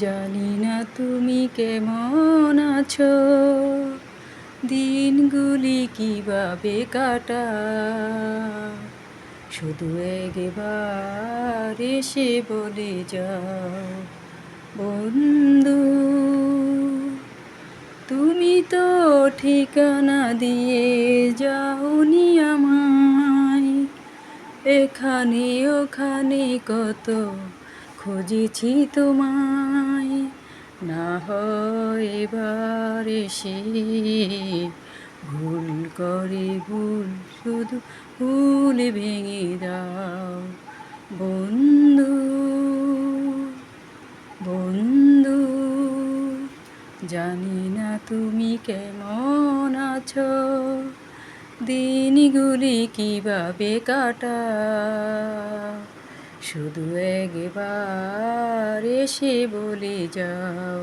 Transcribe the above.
জানি না তুমি কেমন আছো, দিনগুলি কিভাবে কাটাও। শুধু একবার এসে বলে যাও, বন্ধু তুমি তো ঠিকানা দিয়ে যাওনি আমায়। এখানে ওখানে কত খুঁজেছি তোমায়, না হয় এবার এসে ভুল করে শুধু ভুল ভেঙে দাও। বন্ধু বন্ধু জানি না তুমি কেমন আছো, দিনগুলি কিভাবে কাটাও। শুধু একবার এসে বলে যাও।